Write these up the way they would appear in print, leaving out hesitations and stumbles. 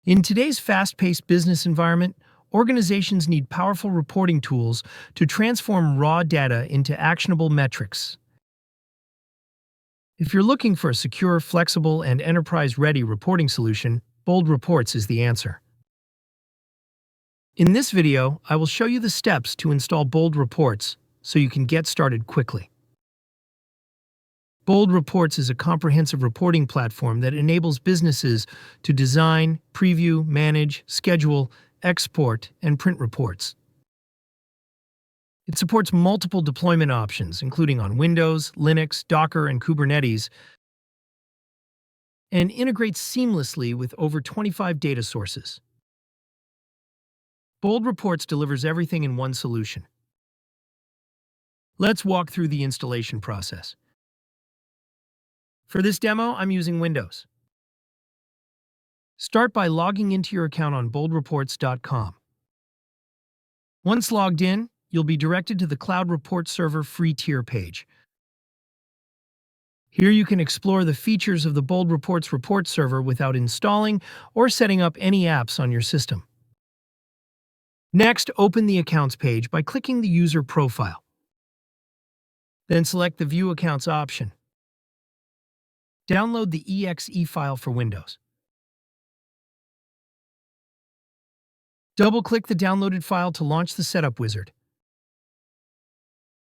In today's fast-paced business environment, organizations need powerful reporting tools to transform raw data into actionable metrics. If you're looking for a secure, flexible, and enterprise-ready reporting solution, Bold Reports is the answer. In this video, I will show you the steps to install Bold Reports so you can get started quickly. Bold Reports is a comprehensive reporting platform that enables businesses to design, preview, manage, schedule, export, and print reports. It supports multiple deployment options, including on Windows, Linux, Docker, and Kubernetes, and integrates seamlessly with over 25 data sources. Bold Reports delivers everything in one solution. Let's walk through the installation process. For this demo, I'm using Windows. Start by logging into your account on boldreports.com. Once logged in, you'll be directed to the Cloud Report Server free tier page. Here you can explore the features of the Bold Reports report server without installing or setting up any apps on your system. Next, open the Accounts page by clicking the User Profile. Then select the View Accounts option. Download the exe file for Windows. Double-click the downloaded file to launch the setup wizard.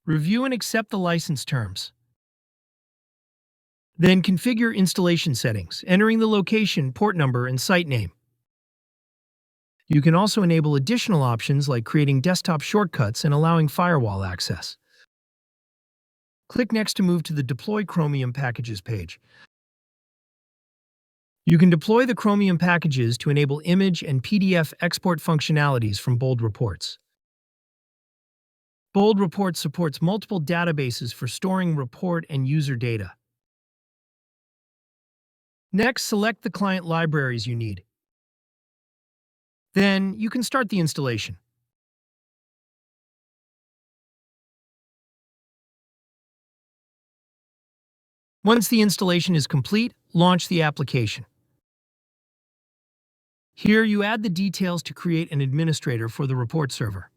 Review and accept the license terms. Then configure installation settings, entering the location, port number, and site name. You can also enable additional options like creating desktop shortcuts and allowing firewall access. Click Next to move to the Deploy Chromium Packages page. You can deploy the Chromium packages to enable image and PDF export functionalities from Bold Reports. Bold Reports supports multiple databases for storing report and user data. Next, select the client libraries you need. Then, you can start the installation. Once the installation is complete, launch the application. Here, you add the details to create an administrator for the report server.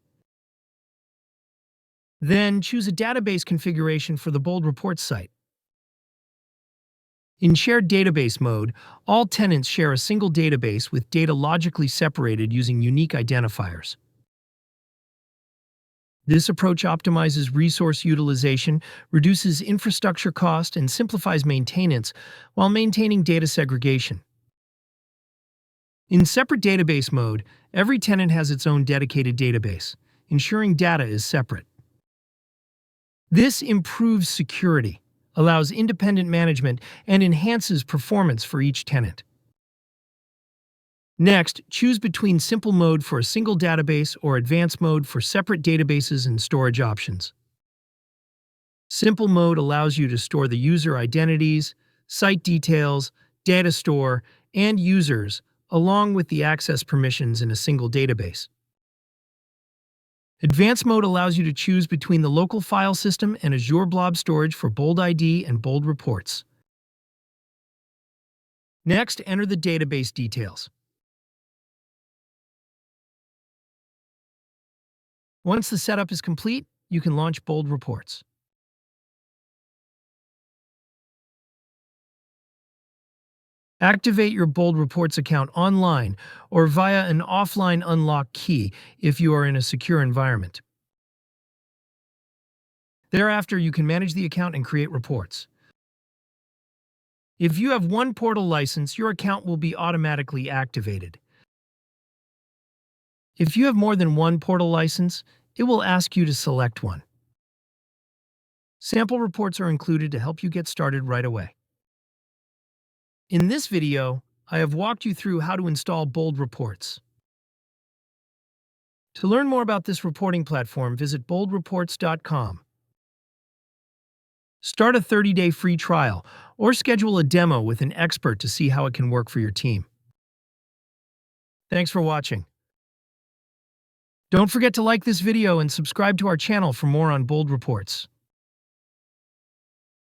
Then, choose a database configuration for the Bold Reports site. In shared database mode, all tenants share a single database with data logically separated using unique identifiers. This approach optimizes resource utilization, reduces infrastructure cost, and simplifies maintenance while maintaining data segregation. In separate database mode, every tenant has its own dedicated database, ensuring data is separate. This improves security, allows independent management, and enhances performance for each tenant. Next, choose between Simple Mode for a single database or Advanced Mode for separate databases and storage options. Simple Mode allows you to store the user identities, site details, data store, and users, along with the access permissions in a single database. Advanced Mode allows you to choose between the local file system and Azure Blob Storage for Bold ID and Bold Reports. Next, enter the database details. Once the setup is complete, you can launch Bold Reports. Activate your Bold Reports account online or via an offline unlock key if you are in a secure environment. Thereafter, you can manage the account and create reports. If you have one portal license, your account will be automatically activated. If you have more than one portal license, it will ask you to select one. Sample reports are included to help you get started right away. In this video, I have walked you through how to install Bold Reports. To learn more about this reporting platform, visit boldreports.com. Start a 30-day free trial or schedule a demo with an expert to see how it can work for your team. Thanks for watching. Don't forget to like this video and subscribe to our channel for more on Bold Reports.